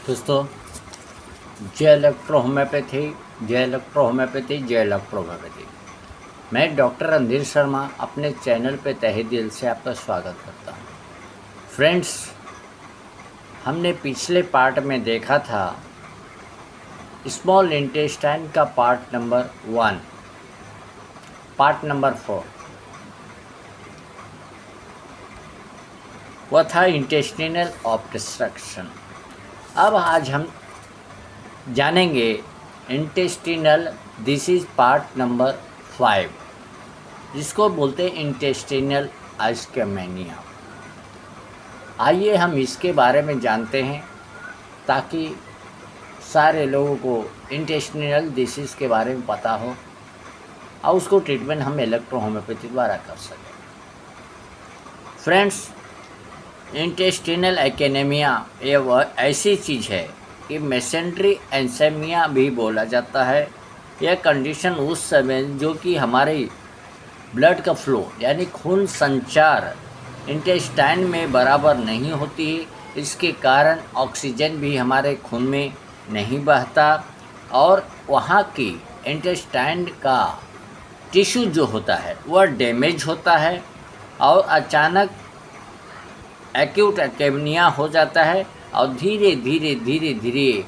दोस्तों, जय electro homeopathy, जय इलेक्ट्रो होम्योपैथी, जय इलेक्ट्रो होम्योपैथी। मैं डॉक्टर रणधीर शर्मा अपने चैनल पे तहे दिल से आपका स्वागत करता हूँ। फ्रेंड्स, हमने पिछले पार्ट में देखा था स्मॉल इंटेस्टाइन का पार्ट नंबर 1, पार्ट नंबर 4 वह था इंटेस्टिनल ऑब्स्ट्रक्शन। अब आज हम जानेंगे intestinal, this is part number 5, जिसको बोलते हैं इंटेस्टिनल आइस्केमेनिया। आइए हम इसके बारे में जानते हैं ताकि सारे लोगों को इंटेस्टिनल डिसीज़ के बारे में पता हो और उसको ट्रीटमेंट हम इलेक्ट्रो होम्योपैथी द्वारा कर सकें। फ्रेंड्स, इंटेस्टिनल एकेनेमिया ये वह ऐसी चीज़ है कि मेसेंट्री एंसेमिया भी बोला जाता है। यह कंडीशन उस समय जो कि हमारी ब्लड का फ्लो यानी खून संचार इंटेस्टाइन में बराबर नहीं होती है। इसके कारण ऑक्सीजन भी हमारे खून में नहीं बहता और वहाँ की इंटेस्टाइन का टिश्यू जो होता है वह डैमेज होता है और अचानक एक्यूट एकेमिया हो जाता है और धीरे धीरे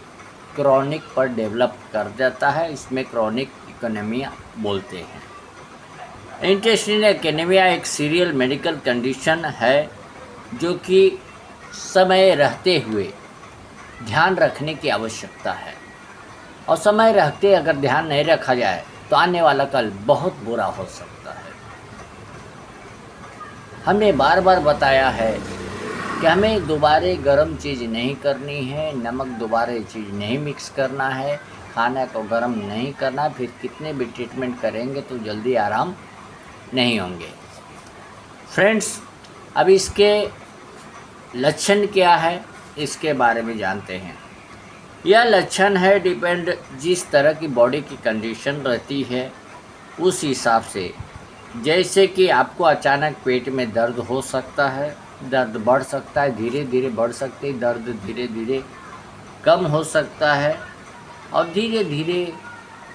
क्रॉनिक पर डेवलप कर जाता है। इसमें क्रॉनिक इकोनॉमिया बोलते हैं। इंटेस्टिनल एकेनेमिया एक सीरियल मेडिकल कंडीशन है जो कि समय रहते हुए ध्यान रखने की आवश्यकता है, और समय रहते अगर ध्यान नहीं रखा जाए तो आने वाला कल बहुत बुरा हो सकता है। हमने बार बार बताया है कि हमें दोबारे गर्म चीज़ नहीं करनी है, नमक दोबारे चीज़ नहीं मिक्स करना है, खाना को गर्म नहीं करना। फिर कितने भी ट्रीटमेंट करेंगे तो जल्दी आराम नहीं होंगे। फ्रेंड्स, अब इसके लक्षण क्या है इसके बारे में जानते हैं। यह लक्षण है डिपेंड जिस तरह की बॉडी की कंडीशन रहती है उस हिसाब से। जैसे कि आपको अचानक पेट में दर्द हो सकता है, दर्द बढ़ सकता है, धीरे धीरे बढ़ सकती है, दर्द धीरे धीरे कम हो सकता है और धीरे धीरे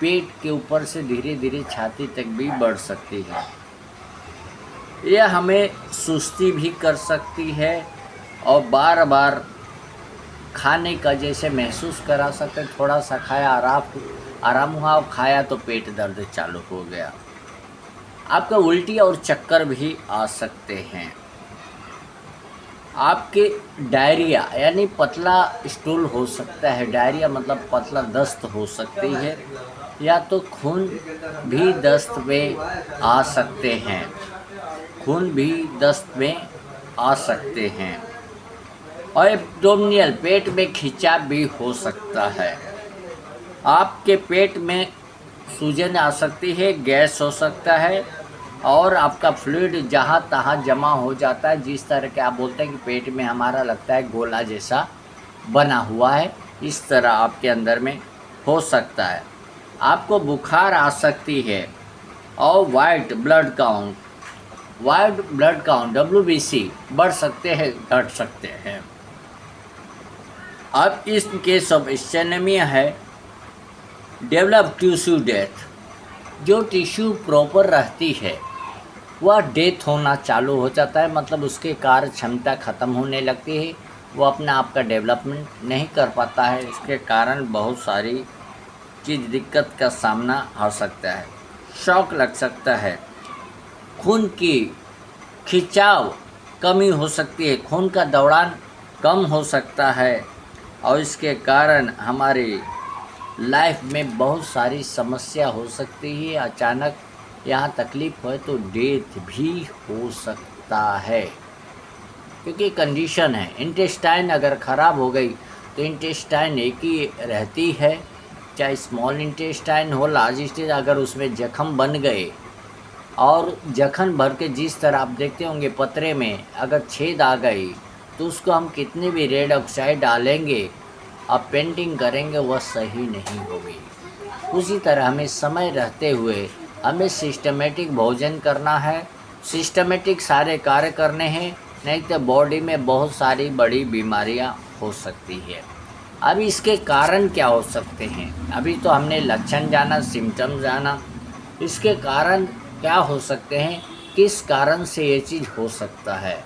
पेट के ऊपर से धीरे धीरे छाती तक भी बढ़ सकती है। यह हमें सुस्ती भी कर सकती है और बार बार खाने का जैसे महसूस करा सकते हैं। थोड़ा सा खाया, आराम हुआ और खाया तो पेट दर्द चालू हो गया। आपका उल्टी और चक्कर भी आ सकते हैं। आपके डायरिया यानी पतला स्टूल हो सकता है। डायरिया मतलब पतला दस्त हो सकती है, या तो खून भी दस्त में आ सकते हैं। खून भी दस्त में आ सकते हैं और एब्डोमिनल पेट में खिंचाव भी हो सकता है। आपके पेट में सूजन आ सकती है, गैस हो सकता है और आपका फ्लूइड जहाँ तहाँ जमा हो जाता है। जिस तरह के आप बोलते हैं कि पेट में हमारा लगता है गोला जैसा बना हुआ है, इस तरह आपके अंदर में हो सकता है। आपको बुखार आ सकती है और वाइट ब्लड काउंट WBC बढ़ सकते हैं, घट सकते हैं। अब इस केस ऑफ एनीमिया है डेवलप टिश्यू डेथ। जो टिश्यू प्रॉपर रहती है वह डेथ होना चालू हो जाता है, मतलब उसके कार्य क्षमता ख़त्म होने लगती है। वो अपना आप का डेवलपमेंट नहीं कर पाता है। इसके कारण बहुत सारी चीज़ दिक्कत का सामना हो सकता है। शॉक लग सकता है, खून की खिंचाव कमी हो सकती है, खून का दौड़ान कम हो सकता है और इसके कारण हमारी लाइफ में बहुत सारी समस्या हो सकती है। अचानक यहाँ तकलीफ हो तो डेथ भी हो सकता है, क्योंकि कंडीशन है। इंटेस्टाइन अगर ख़राब हो गई तो इंटेस्टाइन एक ही रहती है, चाहे स्मॉल इंटेस्टाइन हो, लार्ज इंटेस्टाइन। अगर उसमें जख्म बन गए और जख्म भर के जिस तरह आप देखते होंगे पतरे में अगर छेद आ गई तो उसको हम कितने भी रेड ऑक्साइड डालेंगे और पेंटिंग करेंगे वह सही नहीं होगी। उसी तरह हमें समय रहते हुए हमें सिस्टमेटिक भोजन करना है, सिस्टमेटिक सारे कार्य करने हैं, नहीं तो बॉडी में बहुत सारी बड़ी बीमारियां हो सकती है। अब इसके कारण क्या हो सकते हैं? अभी तो हमने लक्षण जाना, सिम्टम्स जाना, इसके कारण क्या हो सकते हैं, किस कारण से ये चीज़ हो सकता है।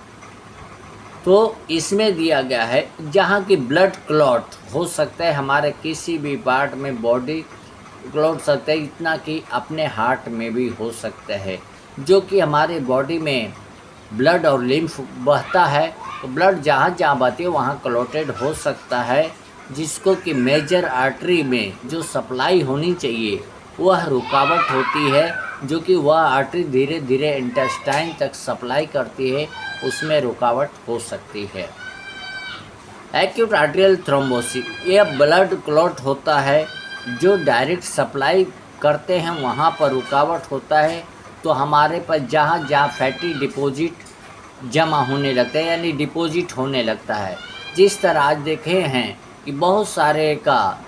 तो इसमें दिया गया है जहाँ की ब्लड क्लॉट हो सकता है हमारे किसी भी पार्ट में, बॉडी क्लॉट सकता है, इतना कि अपने हार्ट में भी हो सकता है। जो कि हमारे बॉडी में ब्लड और लिम्फ बहता है, तो ब्लड जहाँ जहाँ बहती है वहाँ क्लॉटेड हो सकता है, जिसको कि मेजर आर्टरी में जो सप्लाई होनी चाहिए वह रुकावट होती है, जो कि वह आर्टरी धीरे धीरे इंटेस्टाइन तक सप्लाई करती है, उसमें रुकावट हो सकती है। एक्यूट आर्टेरियल थ्रोम्बोसिस, यह ब्लड क्लॉट होता है जो डायरेक्ट सप्लाई करते हैं वहाँ पर रुकावट होता है, तो हमारे पास जहाँ जहाँ फैटी डिपॉजिट जमा होने लगते हैं, यानी डिपॉजिट होने लगता है। जिस तरह आज देखे हैं कि बहुत सारे का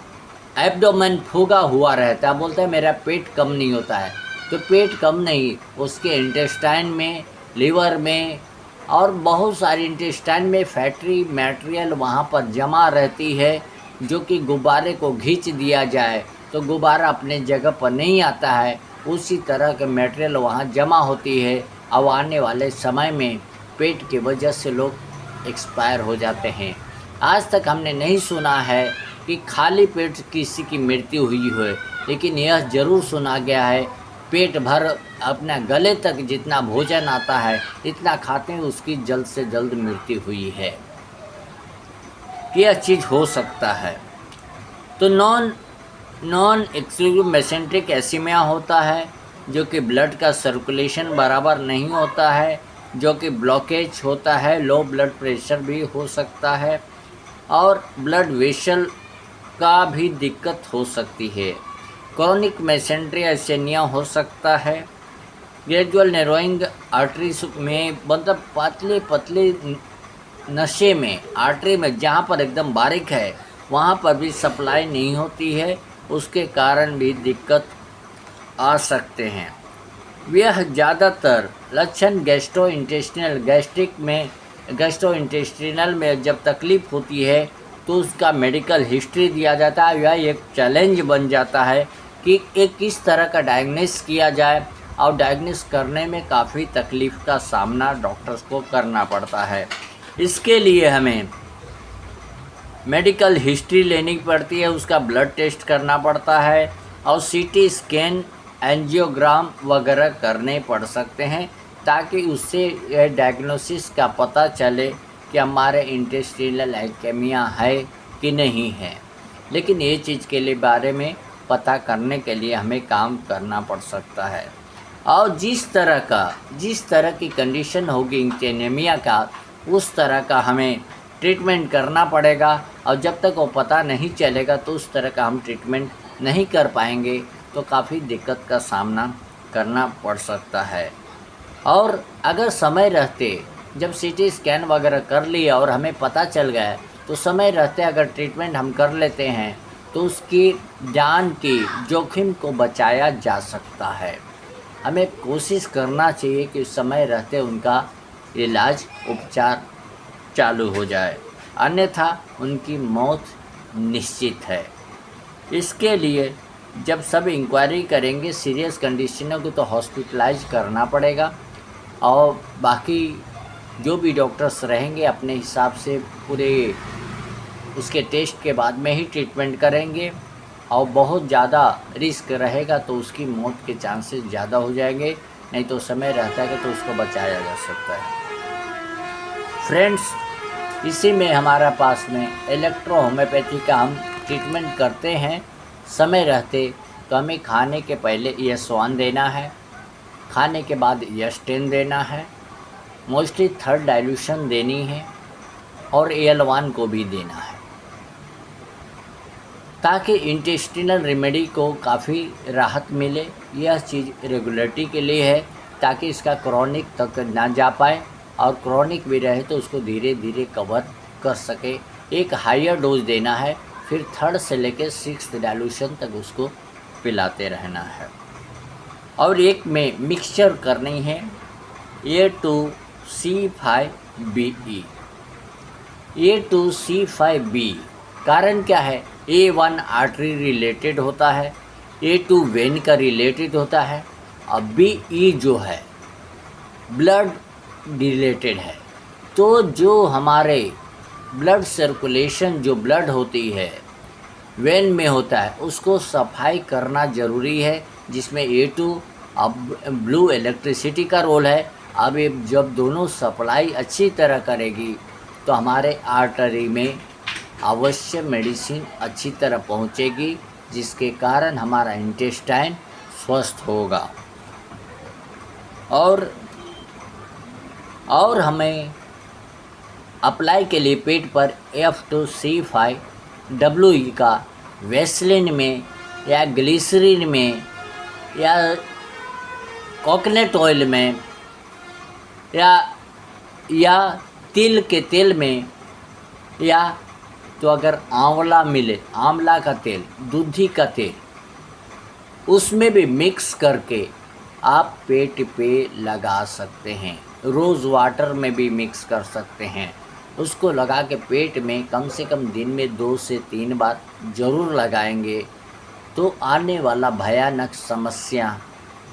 एब्डोमेन फूगा हुआ रहता है, बोलता है मेरा पेट कम नहीं होता है, तो पेट कम नहीं, उसके इंटेस्टाइन में, लीवर में और बहुत सारी इंटेस्टाइन में फैटी मटेरियल वहाँ पर जमा रहती है, जो कि गुब्बारे को खींच दिया जाए तो गुब्बारा अपने जगह पर नहीं आता है, उसी तरह के मटेरियल वहाँ जमा होती है। अब आने वाले समय में पेट की वजह से लोग एक्सपायर हो जाते हैं। आज तक हमने नहीं सुना है कि खाली पेट किसी की मृत्यु हुई हो, लेकिन यह ज़रूर सुना गया है पेट भर अपना गले तक जितना भोजन आता है इतना खाते हैं, उसकी जल्द से जल्द मृत्यु हुई है। यह चीज़ हो सकता है। तो नॉन एक्सक्लूसिव मेसेंट्रिक एसीमिया होता है, जो कि ब्लड का सर्कुलेशन बराबर नहीं होता है, जो कि ब्लॉकेज होता है, लो ब्लड प्रेशर भी हो सकता है और ब्लड वेसल का भी दिक्कत हो सकती है। क्रोनिक मेसेंट्री एसीमिया हो सकता है। ग्रेजुअल नैरोइंग आर्टरीज में, मतलब पतले पतले नशे में, आर्टरी में जहाँ पर एकदम बारीक है वहाँ पर भी सप्लाई नहीं होती है, उसके कारण भी दिक्कत आ सकते हैं। यह ज़्यादातर लक्षण गैस्ट्रोइंटेस्टिनल में जब तकलीफ़ होती है तो उसका मेडिकल हिस्ट्री दिया जाता है। यह एक चैलेंज बन जाता है कि एक किस तरह का डायग्नोस किया जाए, और डायग्नोस करने में काफ़ी तकलीफ़ का सामना डॉक्टर्स को करना पड़ता है। इसके लिए हमें मेडिकल हिस्ट्री लेनी पड़ती है, उसका ब्लड टेस्ट करना पड़ता है और सीटी स्कैन, एंजियोग्राम वगैरह करने पड़ सकते हैं, ताकि उससे यह डायग्नोसिस का पता चले कि हमारे इंटेस्टिनल एनीमिया है कि नहीं है। लेकिन ये चीज़ के लिए बारे में पता करने के लिए हमें काम करना पड़ सकता है, और जिस तरह की कंडीशन होगी एनीमिया का, उस तरह का हमें ट्रीटमेंट करना पड़ेगा। और जब तक वो पता नहीं चलेगा तो उस तरह का हम ट्रीटमेंट नहीं कर पाएंगे, तो काफ़ी दिक्कत का सामना करना पड़ सकता है। और अगर समय रहते जब सीटी स्कैन वगैरह कर लिया और हमें पता चल गया, तो समय रहते अगर ट्रीटमेंट हम कर लेते हैं तो उसकी जान की जोखिम को बचाया जा सकता है। हमें कोशिश करना चाहिए कि समय रहते उनका इलाज, उपचार चालू हो जाए, अन्यथा उनकी मौत निश्चित है। इसके लिए जब सब इंक्वायरी करेंगे, सीरियस कंडीशनों को तो हॉस्पिटलाइज करना पड़ेगा, और बाकी जो भी डॉक्टर्स रहेंगे अपने हिसाब से पूरे उसके टेस्ट के बाद में ही ट्रीटमेंट करेंगे, और बहुत ज़्यादा रिस्क रहेगा तो उसकी मौत के चांसेस ज़्यादा हो जाएंगे, नहीं तो समय रहता है तो उसको बचाया जा सकता है। फ्रेंड्स, इसी में हमारा पास में इलेक्ट्रो होम्योपैथी का हम ट्रीटमेंट करते हैं। समय रहते तो हमें खाने के पहले ES1 देना है, खाने के बाद ES10 देना है, मोस्टली थर्ड डाइल्यूशन देनी है, और AL1 को भी देना है, ताकि इंटेस्टिनल रेमेडी को काफ़ी राहत मिले। यह चीज़ रेगुलरिटी के लिए है, ताकि इसका क्रॉनिक तक ना जा पाए, और क्रॉनिक भी रहे तो उसको धीरे धीरे कवर कर सके। एक हायर डोज देना है, फिर थर्ड से लेकर 6th डाइल्यूशन तक उसको पिलाते रहना है। और एक में मिक्सचर करनी है A2C5BE। A2C5B कारण क्या है, A1 आर्टरी रिलेटेड होता है, A2 वेन का रिलेटेड होता है, अब BE जो है ब्लड रिलेटेड है। तो जो हमारे ब्लड सर्कुलेशन जो ब्लड होती है वेन में होता है उसको सफाई करना ज़रूरी है, जिसमें A2 अब ब्लू इलेक्ट्रिसिटी का रोल है। अब ये जब दोनों सप्लाई अच्छी तरह करेगी तो हमारे आर्टरी में अवश्य मेडिसिन अच्छी तरह पहुंचेगी, जिसके कारण हमारा इंटेस्टाइन स्वस्थ होगा। और हमें अप्लाई के लिए पेट पर F2C5WE का वैसलीन में या ग्लिसरीन में या कोकोनट ऑयल में या तिल के तेल में, या तो अगर आंवला मिले, आंवला का तेल, दूधी का तेल, उसमें भी मिक्स करके आप पेट पे लगा सकते हैं। रोज़ वाटर में भी मिक्स कर सकते हैं। उसको लगा के पेट में कम से कम दिन में 2 से 3 बार ज़रूर लगाएंगे तो आने वाला भयानक समस्या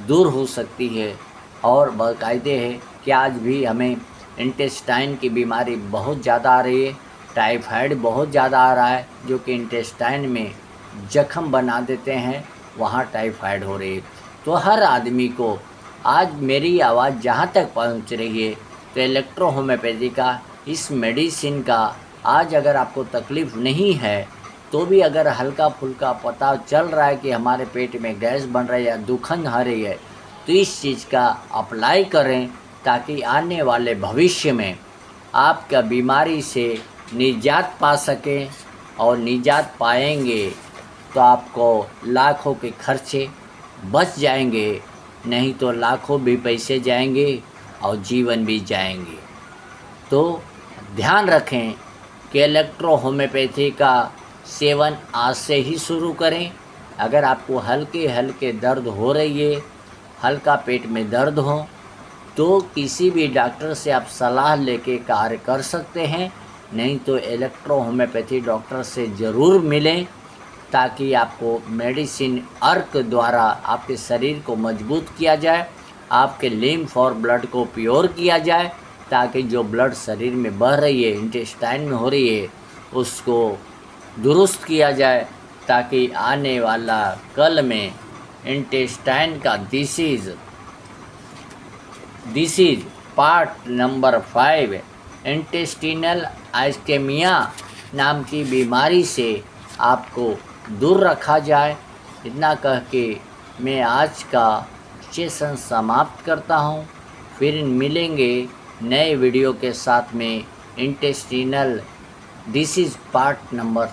दूर हो सकती है। और बाकायदे है कि आज भी हमें इंटेस्टाइन की बीमारी बहुत ज़्यादा आ रही है, टाइफाइड बहुत ज़्यादा आ रहा है, जो कि इंटेस्टाइन में जख्म बना देते हैं, वहाँ टाइफाइड हो रही है। तो हर आदमी को आज मेरी आवाज़ जहाँ तक पहुँच रही है तो इलेक्ट्रो होम्योपैथी का इस मेडिसिन का आज अगर आपको तकलीफ़ नहीं है तो भी अगर हल्का फुल्का पता चल रहा है कि हमारे पेट में गैस बन रही है या दुखन आ रही है, तो इस चीज़ का अप्लाई करें ताकि आने वाले भविष्य में आपका बीमारी से निजात पा सकें। और निजात पाएंगे तो आपको लाखों के खर्चे बच जाएंगे, नहीं तो लाखों भी पैसे जाएंगे और जीवन भी जाएंगे। तो ध्यान रखें कि इलेक्ट्रो होम्योपैथी का सेवन आज से ही शुरू करें। अगर आपको हल्के हल्के दर्द हो रही है, हल्का पेट में दर्द हो, तो किसी भी डॉक्टर से आप सलाह लेके कार्य कर सकते हैं, नहीं तो इलेक्ट्रो होम्योपैथी डॉक्टर से ज़रूर मिलें ताकि आपको मेडिसिन अर्क द्वारा आपके शरीर को मजबूत किया जाए, आपके लिम्फ और ब्लड को प्योर किया जाए, ताकि जो ब्लड शरीर में बह रही है, इंटेस्टाइन में हो रही है, उसको दुरुस्त किया जाए, ताकि आने वाला कल में इंटेस्टाइन का this is part number 5 intestinal ischemia नाम की बीमारी से आपको दूर रखा जाए। इतना कह के मैं आज का सेशन समाप्त करता हूँ। फिर मिलेंगे नए वीडियो के साथ में इंटेस्टिनल डिसीज़ पार्ट नंबर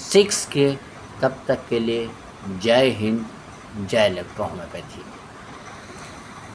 6 के। तब तक के लिए जय हिंद, जय इलेक्ट्रो होम्योपैथी।